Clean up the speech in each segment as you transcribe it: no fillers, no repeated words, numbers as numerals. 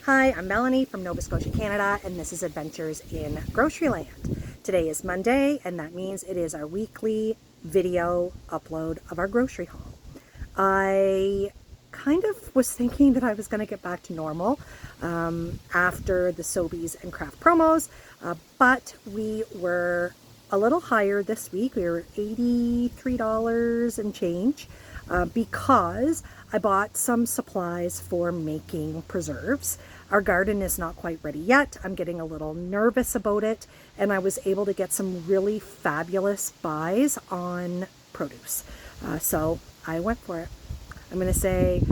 Hi, I'm Melanie from Nova Scotia, Canada, and this is Adventures in Groceryland. Today is Monday, and that means it is our weekly video upload of our grocery haul. I kind of was thinking that I was going to get back to normal after the Sobeys and Craft promos, but we were a little higher this week. We were $83 and change because I bought some supplies for making preserves. Our garden is not quite ready yet. I'm getting a little nervous about it, and I was able to get some really fabulous buys on produce. So I went for it. I'm going to say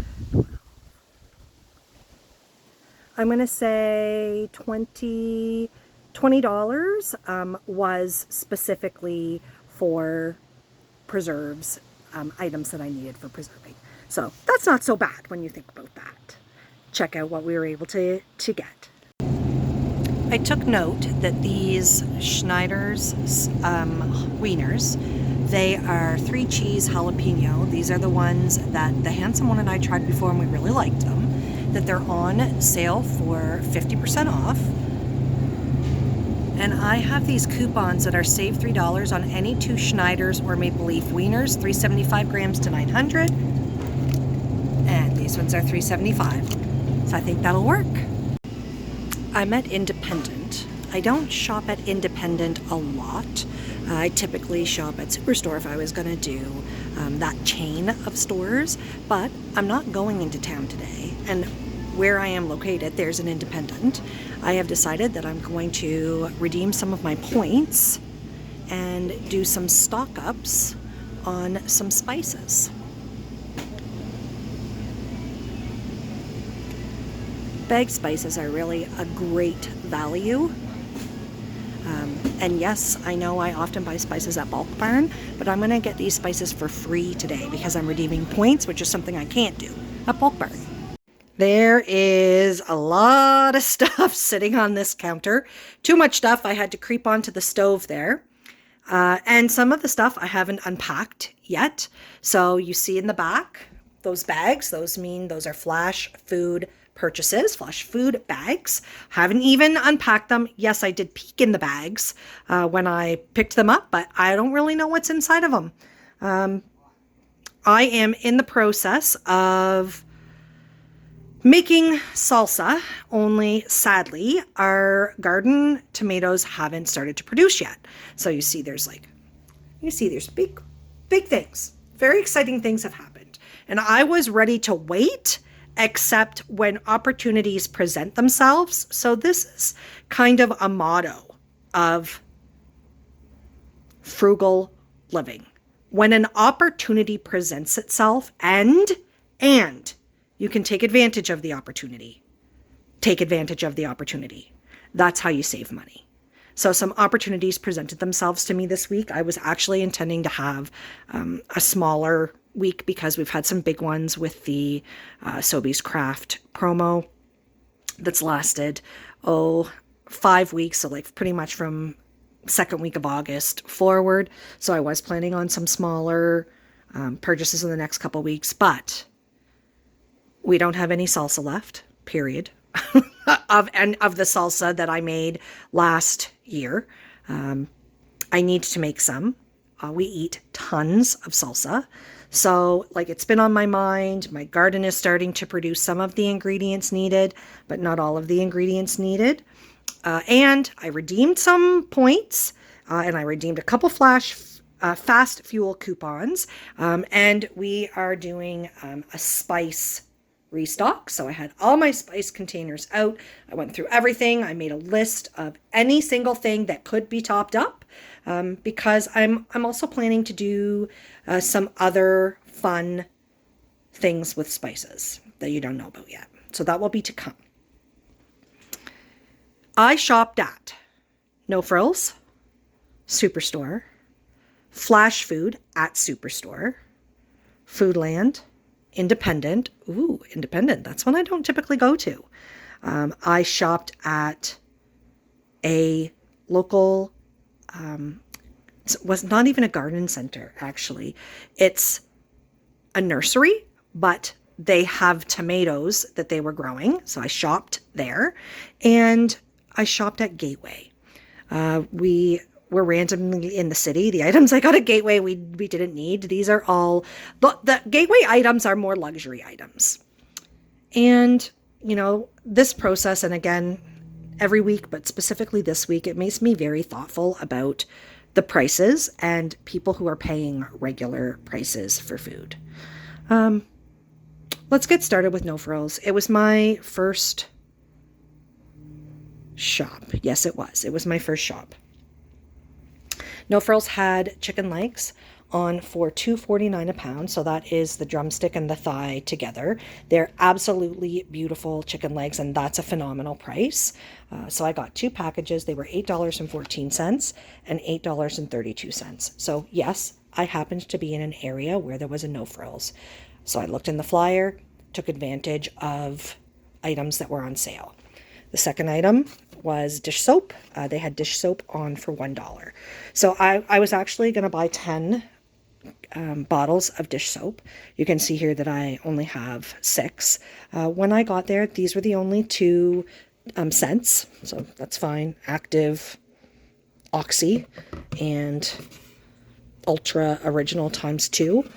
$20 was specifically for preserves, items that I needed for preserving. So that's not so bad when you think about that. Check out what we were able to get. I took note that these Schneider's wieners, they are 3 cheese jalapeno. These are the ones that the handsome one and I tried before and we really liked them. That they're on sale for 50% off. And I have these coupons that are save $3 on any 2 Schneider's or Maple Leaf wieners, 375 grams to 900. And these ones are $3.75. So I think that'll work. I'm at Independent. I don't shop at Independent a lot. I typically shop at Superstore if I was going to do that chain of stores, but I'm not going into town today. And where I am located, there's an Independent. I have decided that I'm going to redeem some of my points and do some stock ups on some spices. Bag spices are really a great value. And yes, I know I often buy spices at Bulk Barn, but I'm going to get these spices for free today because I'm redeeming points, which is something I can't do at Bulk Barn. There is a lot of stuff sitting on this counter. Too much stuff. I had to creep onto the stove there. And some of the stuff I haven't unpacked yet. So you see in the back, those bags, those are Flashfood purchases, Flashfood bags. Haven't even unpacked them. Yes, I did peek in the bags when I picked them up, but I don't really know what's inside of them. I am in the process of making salsa, only sadly, our garden tomatoes haven't started to produce yet. So you see there's big things. Very exciting things have happened. And I was ready to wait, except when opportunities present themselves. So this is kind of a motto of frugal living. When an opportunity presents itself and you can take advantage of the opportunity, take advantage of the opportunity. That's how you save money. So some opportunities presented themselves to me this week. I was actually intending to have a smaller week because we've had some big ones with the Sobeys Craft promo that's lasted 5 weeks, so like pretty much from second week of August forward. So I was planning on some smaller purchases in the next couple weeks, but we don't have any salsa left, period, of the salsa that I made last year. I need to make some. We eat tons of salsa. So it's been on my mind. My garden is starting to produce some of the ingredients needed, but not all of the ingredients needed. And I redeemed some points, and I redeemed a couple fast fuel coupons. And we are doing a spice restock. So I had all my spice containers out. I went through everything. I made a list of any single thing that could be topped up. Because I'm also planning to do some other fun things with spices that you don't know about yet. So that will be to come. I shopped at No Frills, Superstore, Flashfood at Superstore, Foodland, Independent. Ooh, Independent. That's one I don't typically go to. I shopped at a local it was not even a garden center, actually. It's a nursery, but they have tomatoes that they were growing. So I shopped there, and I shopped at Gateway. We were randomly in the city. The items I got at Gateway, we didn't need. These are all, the Gateway items are more luxury items. And, you know, this process, and again, every week, but specifically this week, it makes me very thoughtful about the prices and people who are paying regular prices for food. Let's get started with No Frills. It was my first shop. Yes, it was. It was my first shop. No Frills had chicken legs on for $2.49 a pound. So that is the drumstick and the thigh together. They're absolutely beautiful chicken legs, and that's a phenomenal price. So I got 2 packages. They were $8.14 and $8.32. So yes, I happened to be in an area where there was a No Frills. So I looked in the flyer, took advantage of items that were on sale. The second item was dish soap. They had dish soap on for $1. So I was actually going to buy 10 bottles of dish soap. You can see here that I only have 6. When I got there, these were the only 2 scents. So that's fine. Active, Oxy, and Ultra Original ×2.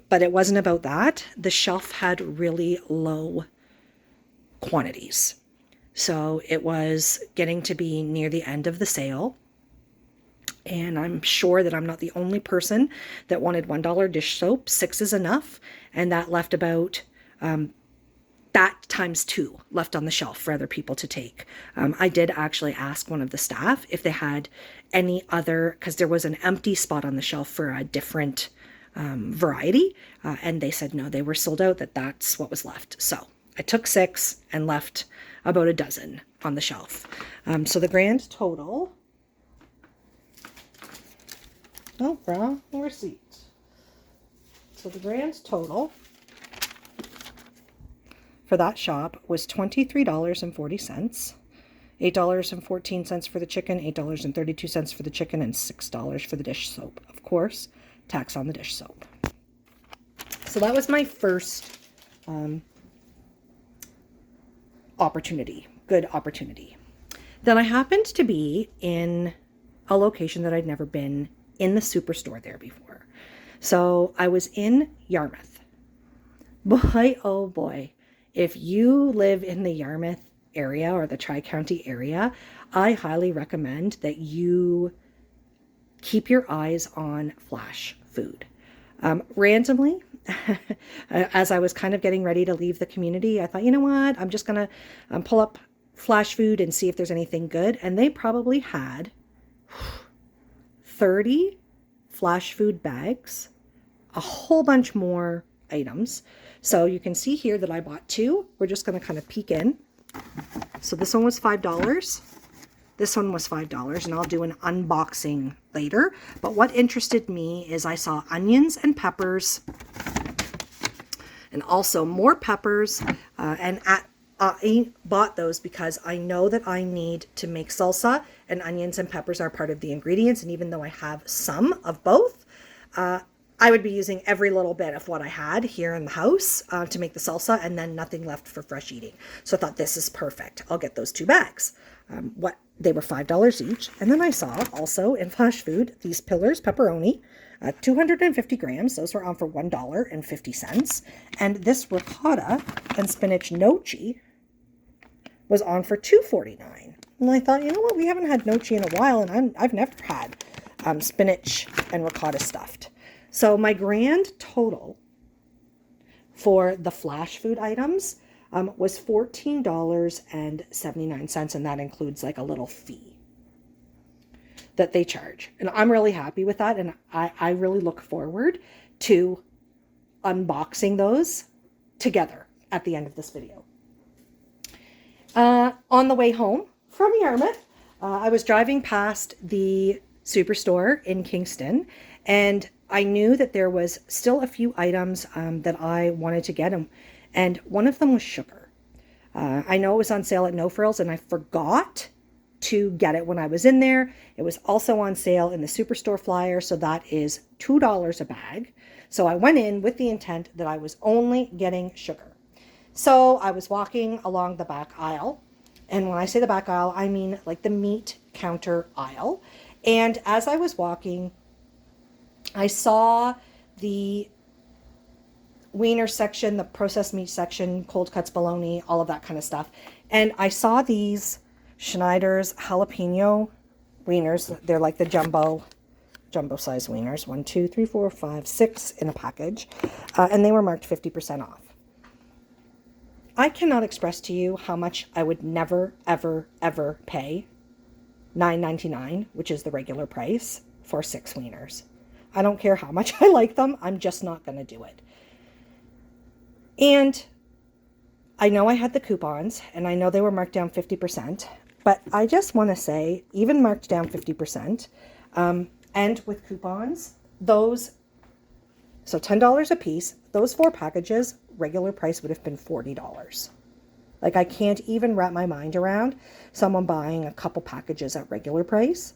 But it wasn't about that. The shelf had really low quantities. So it was getting to be near the end of the sale. And I'm sure that I'm not the only person that wanted $1 dish soap. 6 is enough. And that left about that ×2 left on the shelf for other people to take. I did actually ask one of the staff if they had any other, because there was an empty spot on the shelf for a different variety. And they said no, they were sold out, that's what was left. So I took 6 and left about a dozen on the shelf. So the grand total, oh, wrong receipt. So the grand total for that shop was $23.40, $8.14 for the chicken, $8.32 for the chicken, and $6 for the dish soap. Of course, tax on the dish soap. So that was my first good opportunity. Then I happened to be in a location that I'd never been in, the Superstore there before. So I was in Yarmouth. Boy, oh boy, if you live in the Yarmouth area or the Tri-County area, I highly recommend that you keep your eyes on Flashfood. Randomly, as I was kind of getting ready to leave the community, I thought, you know what, I'm just going to pull up Flashfood and see if there's anything good. And they probably had 30 Flashfood bags, a whole bunch more items. So you can see here that I bought 2. We're just going to kind of peek in. So this one was $5. This one was $5, and I'll do an unboxing later. But what interested me is I saw onions and peppers, and also more peppers. I bought those because I know that I need to make salsa, and onions and peppers are part of the ingredients. And even though I have some of both, I would be using every little bit of what I had here in the house to make the salsa, and then nothing left for fresh eating. So I thought, this is perfect. I'll get those 2 bags. They were $5 each. And then I saw also in Flashfood these pillars, pepperoni, 250 grams. Those were on for $1.50. And this ricotta and spinach gnocchi was on for $2.49. And I thought, you know what? We haven't had gnocchi in a while, and I've never had spinach and ricotta stuffed. So my grand total for the Flashfood items was $14.79, and that includes like a little fee that they charge. And I'm really happy with that, and I really look forward to unboxing those together at the end of this video. On the way home from Yarmouth, I was driving past the Superstore in Kingston, and I knew that there was still a few items that I wanted to get, and one of them was sugar. I know it was on sale at No Frills, and I forgot to get it when I was in there. It was also on sale in the Superstore flyer, so that is $2 a bag. So I went in with the intent that I was only getting sugar. So I was walking along the back aisle, and when I say the back aisle, I mean like the meat counter aisle. And as I was walking, I saw the wiener section, the processed meat section, cold cuts, bologna, all of that kind of stuff. And I saw these Schneider's jalapeno wieners. They're like the jumbo size wieners. 1, 2, 3, 4, 5, 6 in a package. And they were marked 50% off. I cannot express to you how much I would never, ever, ever pay $9.99, which is the regular price, for 6 wieners. I don't care how much I like them. I'm just not going to do it. And I know I had the coupons, and I know they were marked down 50%, but I just want to say, even marked down 50%, and with coupons, those, so $10 a piece, those 4 packages, regular price would have been $40. Like, I can't even wrap my mind around someone buying a couple packages at regular price.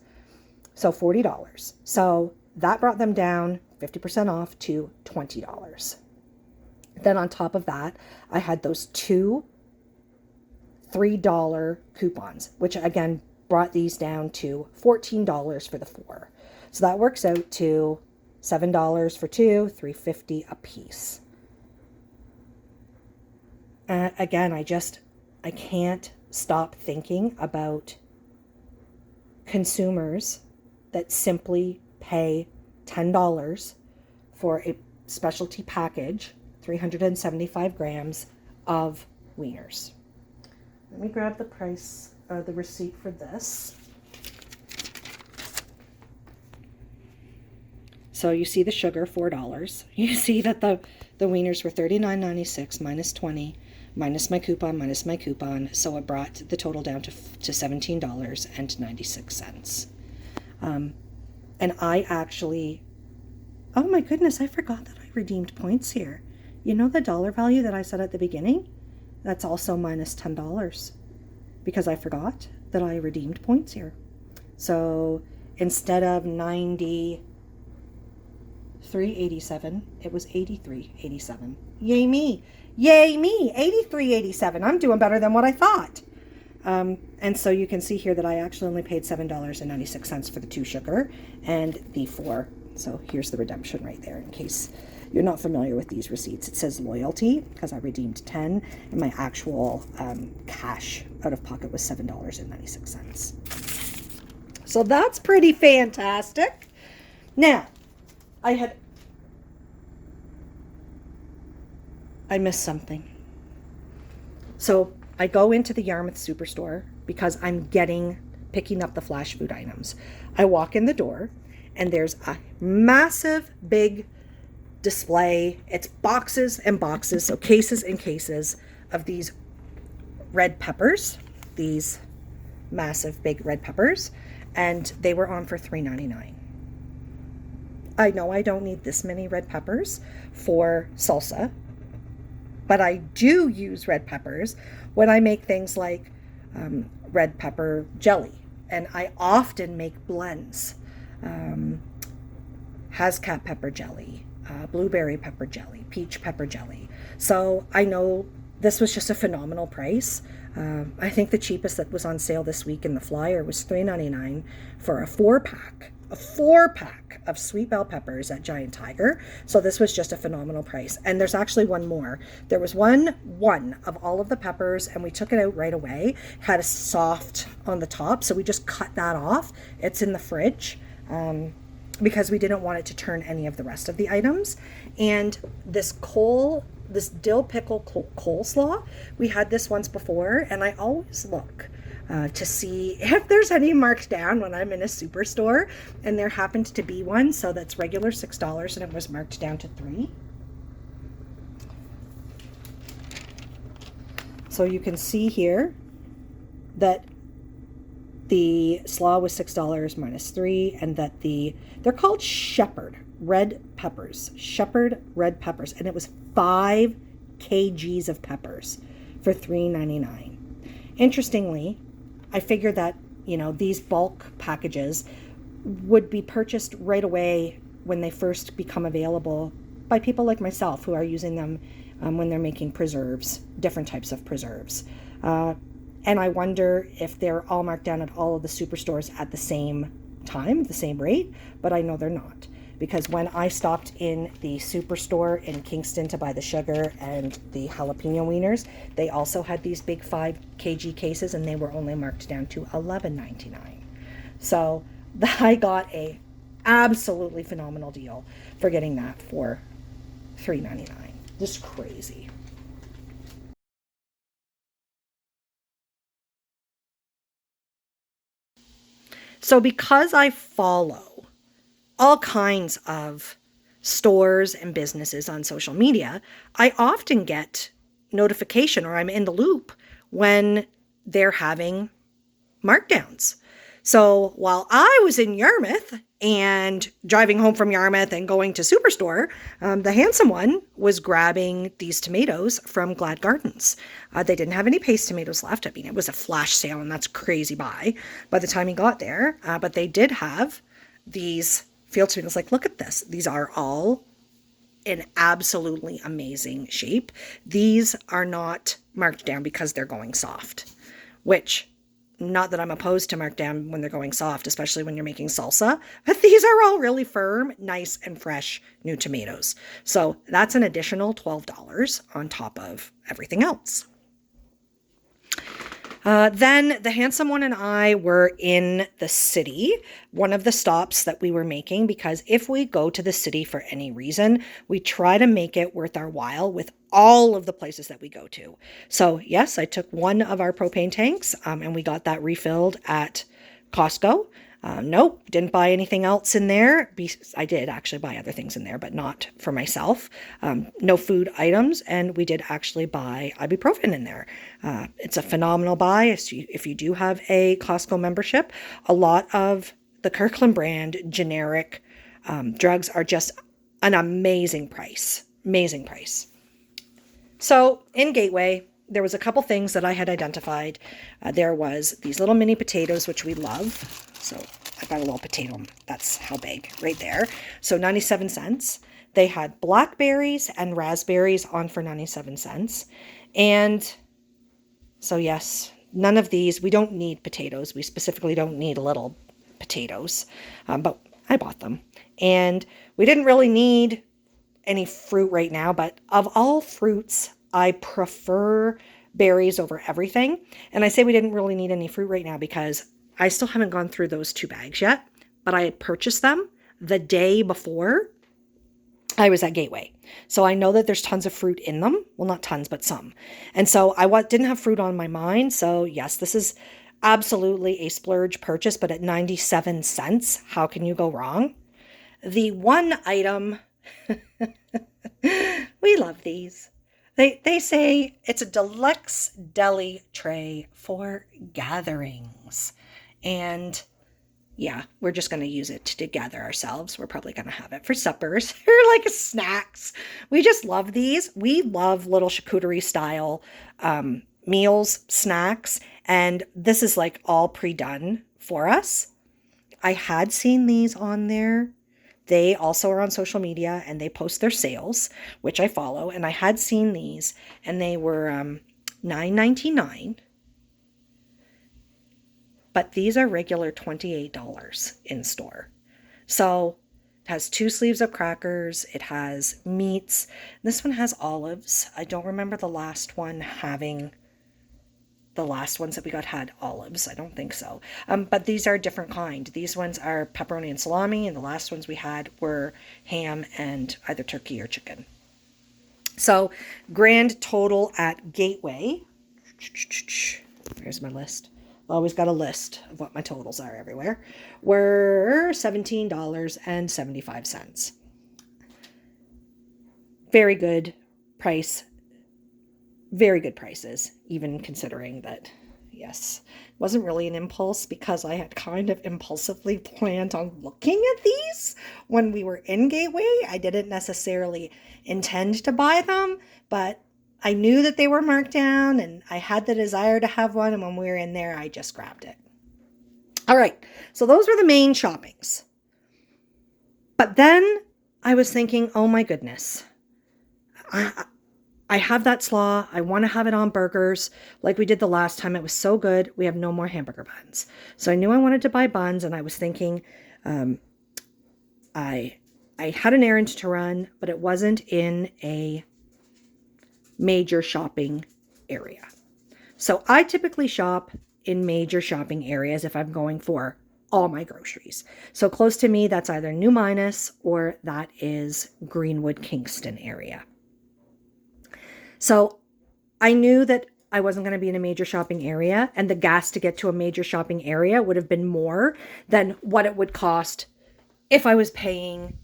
So $40. So that brought them down 50% off to $20. Then on top of that, I had those 2 $3 coupons, which again brought these down to $14 for the 4. So that works out to $7 for 2, $3.50 a piece. Again, I can't stop thinking about consumers that simply pay $10 for a specialty package, 375 grams of wieners. Let me grab the price, the receipt for this. So you see the sugar, $4. You see that the wieners were $39.96 minus 20, minus my coupon. So it brought the total down to $17.96. And I actually, oh my goodness, I forgot that I redeemed points here. You know the dollar value that I said at the beginning? That's also minus $10 because I forgot that I redeemed points here. So instead of $93.87, it was $83.87. Yay me! Yay me! $83.87. I'm doing better than what I thought. And so you can see here that I actually only paid $7.96 for the 2 sugar and the 4. So here's the redemption right there in case you're not familiar with these receipts. It says loyalty because I redeemed 10 and my actual cash out of pocket was $7.96. So that's pretty fantastic. Now, I missed something. So I go into the Yarmouth Superstore because I'm picking up the Flashfood items. I walk in the door and there's a massive big display. It's boxes and boxes, so cases and cases of these red peppers, these massive big red peppers, and they were on for $3.99. I know I don't need this many red peppers for salsa, but I do use red peppers when I make things like red pepper jelly, and I often make blends. Hascat pepper jelly, blueberry pepper jelly, peach pepper jelly. So I know this was just a phenomenal price. I think the cheapest that was on sale this week in the flyer was $3.99 for a 4-pack of sweet bell peppers at Giant Tiger. So this was just a phenomenal price. And there's actually one more. There was one of all of the peppers, and we took it out right away. Had a soft on the top, so we just cut that off. It's in the fridge. Because we didn't want it to turn any of the rest of the items. And this dill pickle coleslaw, we had this once before, and I always look to see if there's any marked down when I'm in a superstore, and there happened to be one, so that's regular $6 and it was marked down to $3. So you can see here that the slaw was $6 minus 3, and that they're called Shepherd red peppers, and it was 5 kgs of peppers for $3.99. Interestingly, I figured that, these bulk packages would be purchased right away when they first become available by people like myself who are using them when they're making preserves, different types of preserves. And I wonder if they're all marked down at all of the superstores at the same time, the same rate, but I know they're not. Because when I stopped in the Superstore in Kingston to buy the sugar and the jalapeno wieners, they also had these big 5 kg cases, and they were only marked down to $11.99. So I got a absolutely phenomenal deal for getting that for $3.99. Just crazy. So because I follow all kinds of stores and businesses on social media, I often get notification, or I'm in the loop when they're having markdowns. So while I was in Yarmouth and driving home from Yarmouth and going to Superstore, the handsome one was grabbing these tomatoes from Glad Gardens. They didn't have any paste tomatoes left. I mean, it was a flash sale, and that's crazy by the time he got there. But they did have these field tomatoes. Like, look at this. These are all in absolutely amazing shape. These are not marked down because they're going soft, which, not that I'm opposed to markdown when they're going soft, especially when you're making salsa, but these are all really firm, nice, and fresh new tomatoes. So that's an additional $12 on top of everything else. Then the handsome one and I were in the city, one of the stops that we were making, because if we go to the city for any reason, we try to make it worth our while with all of the places that we go to. So yes, I took one of our propane tanks and we got that refilled at Costco. Nope, didn't buy anything else in there. I did actually buy other things in there, but not for myself. No food items, and we did actually buy ibuprofen in there. It's a phenomenal buy if you do have a Costco membership. A lot of the Kirkland brand generic drugs are just an amazing price. Amazing price. So in Gateway, there was a couple things that I had identified. There was these little mini potatoes, which we love. So I got a little potato. That's how big right there. So 97 cents. They had blackberries and raspberries on for 97 cents. And so yes, none of these, we don't need potatoes. We specifically don't need little potatoes, but I bought them. And we didn't really need any fruit right now, but of all fruits, I prefer berries over everything. And I say we didn't really need any fruit right now because I still haven't gone through those 2 bags yet, but I had purchased them the day before I was at Gateway. So I know that there's tons of fruit in them. Well, not tons, but some. And so I didn't have fruit on my mind. So yes, this is absolutely a splurge purchase, but at 97 cents, how can you go wrong? The one item, we love these. They say it's a deluxe deli tray for gatherings. And yeah, we're just going to use it to gather ourselves. We're probably going to have it for suppers or like snacks. We just love these. We love little charcuterie style meals, snacks. And this is like all pre-done for us. I had seen these on there. They also are on social media and they post their sales, which I follow. And I had seen these and they were $9.99. But these are regular $28 in store. So it has 2 sleeves of crackers. It has meats. This one has olives. I don't remember the last one having, the last ones that we got had olives. I don't think so. But these are a different kind. These ones are pepperoni and salami, and the last ones we had were ham and either turkey or chicken. So grand total at Gateway. Here's my list. Always got a list of what my totals are everywhere. Were $17.75. Very good price. Very good prices, even considering that, yes, wasn't really an impulse because I had kind of impulsively planned on looking at these when we were in Gateway. I didn't necessarily intend to buy them, but I knew that they were marked down and I had the desire to have one. And when we were in there, I just grabbed it. All right. So those were the main shoppings. But then I was thinking, oh my goodness, I have that slaw. I want to have it on burgers like we did the last time. It was so good. We have no more hamburger buns. So I knew I wanted to buy buns, and I was thinking, I had an errand to run, but it wasn't in a major shopping area. So I typically shop in major shopping areas if I'm going for all my groceries. So close to me, that's either New Minas or that is Greenwood, Kingston area. So I knew that I wasn't going to be in a major shopping area, and the gas to get to a major shopping area would have been more than what it would cost if I was paying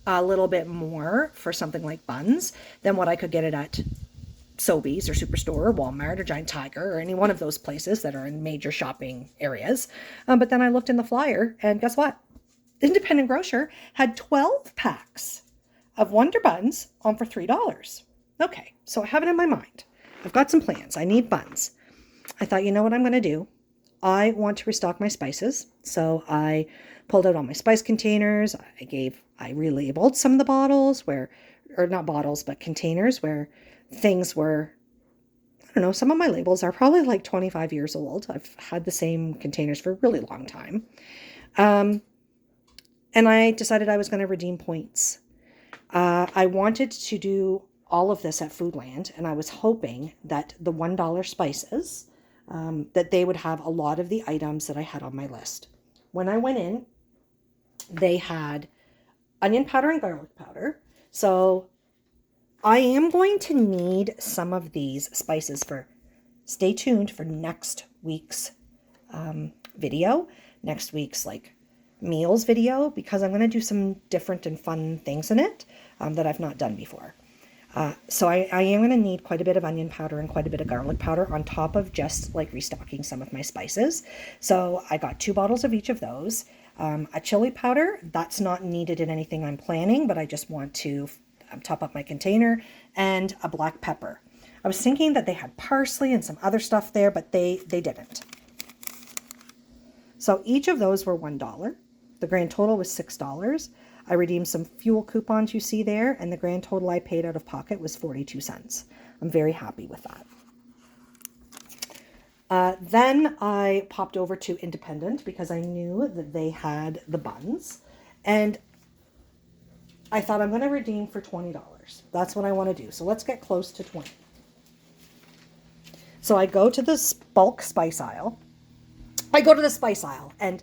a little bit more for something like buns than what I could get it at Sobeys or Superstore or Walmart or Giant Tiger or any one of those places that are in major shopping areas. But then I looked in the flyer, and guess what? The independent grocer had 12 packs of Wonder Buns on for $3. Okay, so I have it in my mind. I've got some plans. I need buns. I thought, you know what I'm going to do? I want to restock my spices. So I pulled out all my spice containers. I relabeled some of the bottles or not bottles, but containers where things were, I don't know, some of my labels are probably like 25 years old. I've had the same containers for a really long time. And I decided I was going to redeem points. I wanted to do all of this at Foodland, and I was hoping that the $1 spices, that they would have a lot of the items that I had on my list. When I went in, they had onion powder and garlic powder. So I am going to need some of these spices stay tuned for next week's video, next week's meals video, because I'm going to do some different and fun things in it that I've not done before. So I am going to need quite a bit of onion powder and quite a bit of garlic powder on top of just restocking some of my spices. So I got 2 bottles of each of those. A chili powder, that's not needed in anything I'm planning, but I just want to top up my container, and a black pepper. I was thinking that they had parsley and some other stuff there, but they didn't. So each of those were $1. The grand total was $6. I redeemed some fuel coupons you see there, and the grand total I paid out of pocket was 42 cents. I'm very happy with that. Then I popped over to Independent because I knew that they had the buns, and I thought I'm going to redeem for $20. That's what I want to do. So let's get close to 20. So I go to the bulk spice aisle. And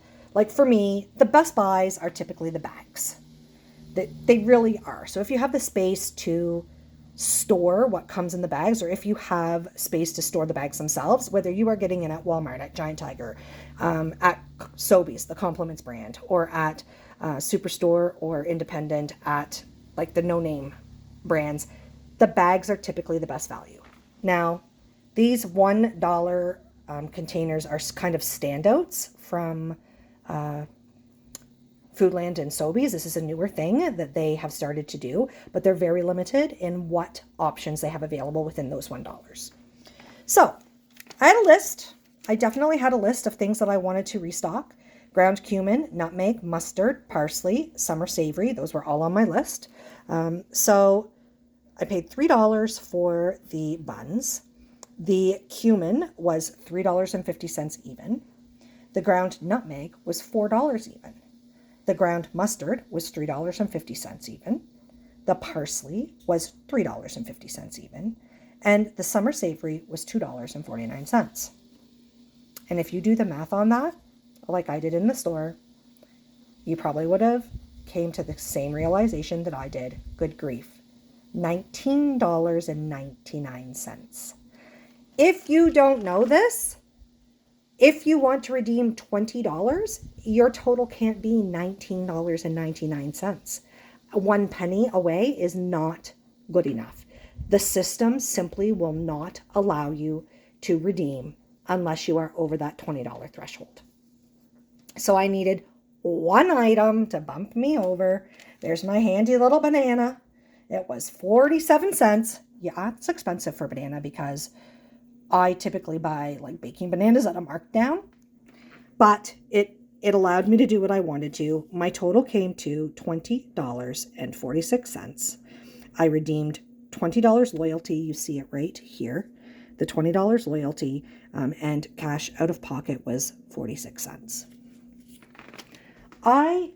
for me, the best buys are typically the bags. They really are. So if you have the space to store what comes in the bags, or if you have space to store the bags themselves, whether you are getting it at Walmart, at Giant Tiger, at Sobeys, the Compliments brand, or at Superstore or Independent at the no-name brands, the bags are typically the best value. Now, these $1 containers are kind of standouts from Foodland and Sobeys. This is a newer thing that they have started to do, but they're very limited in what options they have available within those $1. So I had a list. I definitely had a list of things that I wanted to restock. Ground cumin, nutmeg, mustard, parsley, summer savory. Those were all on my list. So I paid $3 for the buns. The cumin was $3.50 even. The ground nutmeg was $4 even. The ground mustard was $3.50 even. The parsley was $3.50 even. And the summer savory was $2.49. And if you do the math on that, like I did in the store, you probably would have came to the same realization that I did. Good grief. $19.99. If you don't know this, if you want to redeem $20, your total can't be $19.99. 1 penny away is not good enough. The system simply will not allow you to redeem unless you are over that $20 threshold. So I needed one item to bump me over. There's my handy little banana. It was 47 cents. Yeah, it's expensive for banana because I typically buy baking bananas at a markdown. but it allowed me to do what I wanted to. My total came to $20.46. I redeemed $20 loyalty. You see it right here. The $20 loyalty, and cash out of pocket was 46 cents. I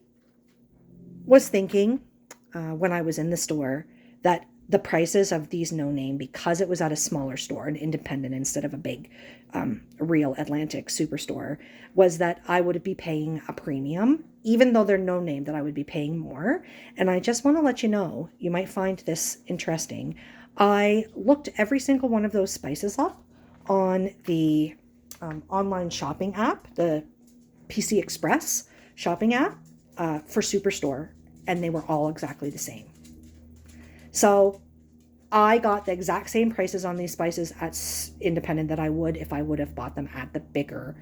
was thinking when I was in the store that the prices of these no name, because it was at a smaller store, an independent instead of a big real Atlantic superstore, was that I would be paying a premium, even though they're no name, that I would be paying more. And I just want to let you know, you might find this interesting. I looked every single one of those spices up on the online shopping app, the PC Express shopping app for Superstore, and they were all exactly the same. So I got the exact same prices on these spices at independent that I would if I would have bought them at the bigger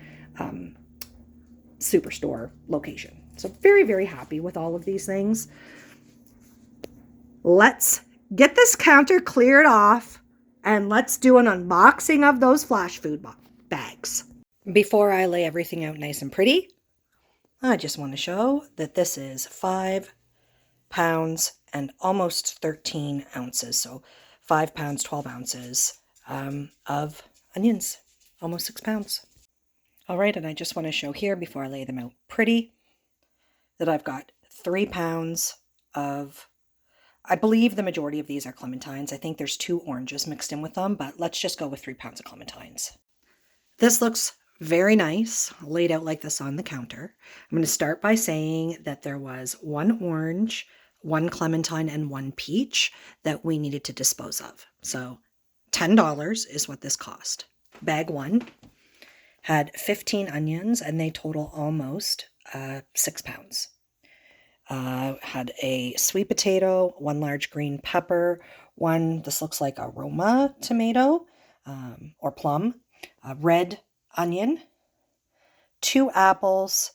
Superstore location. So very, very happy with all of these things. Let's get this counter cleared off and let's do an unboxing of those Flashfood bags. Before I lay everything out nice and pretty, I just want to show that this is 5 pounds and almost 13 ounces. So 5 pounds, 12 ounces of onions, almost 6 pounds. All right, and I just want to show here before I lay them out pretty that I've got 3 pounds of, I believe the majority of these are clementines. I think there's 2 oranges mixed in with them, but let's just go with 3 pounds of clementines. This looks very nice, laid out like this on the counter. I'm going to start by saying that there was 1 orange, 1 clementine, and 1 peach that we needed to dispose of. So $10 is what this cost. Bag 1 had 15 onions, and they total almost 6 pounds. Had a sweet potato, 1 large green pepper, 1, this looks like a Roma tomato or plum, a red onion, 2 apples,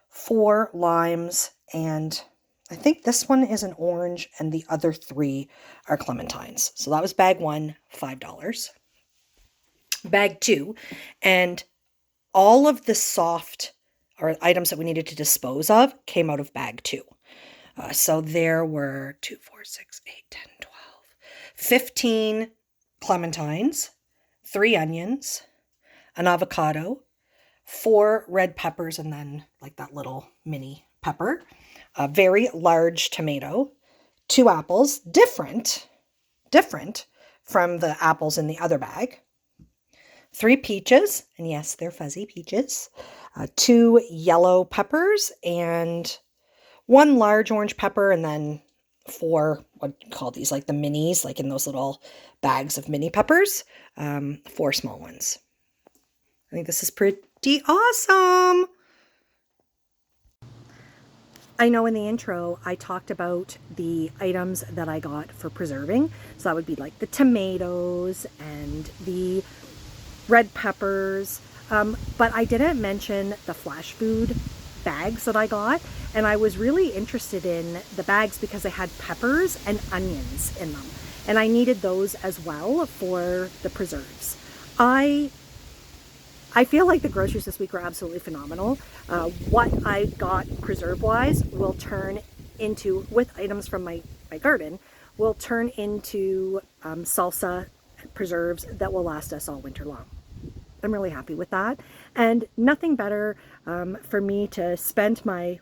4 limes, and I think this one is an orange and the other 3 are clementines. So that was bag 1, $5. Bag 2, and all of the soft or items that we needed to dispose of came out of bag 2. So there were 2, 4, 6, 8, 10, 12, 15 clementines, 3 onions, an avocado, 4 red peppers, and then like that little mini pepper, a very large tomato, 2 apples, different from the apples in the other bag, 3 peaches, and yes, they're fuzzy peaches, 2 yellow peppers, and 1 large orange pepper, and then 4, what do you call these, like the minis, like in those little bags of mini peppers, 4 small ones. I think this is pretty awesome. I know in the intro, I talked about the items that I got for preserving. So that would be like the tomatoes and the red peppers. But I didn't mention the Flashfood bags that I got. And I was really interested in the bags because they had peppers and onions in them. And I needed those as well for the preserves. I feel like the groceries this week were absolutely phenomenal. What I got preserve-wise will turn into, with items from my garden, will turn into salsa preserves that will last us all winter long. I'm really happy with that. And nothing better for me to spend my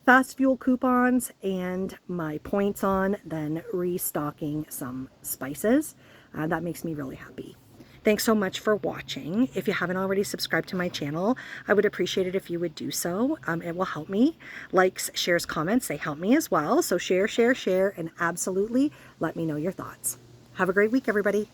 fast fuel coupons and my points on than restocking some spices. That makes me really happy. Thanks so much for watching. If you haven't already subscribed to my channel, I would appreciate it if you would do so. It will help me. Likes, shares, comments, they help me as well. So share, and absolutely let me know your thoughts. Have a great week, everybody.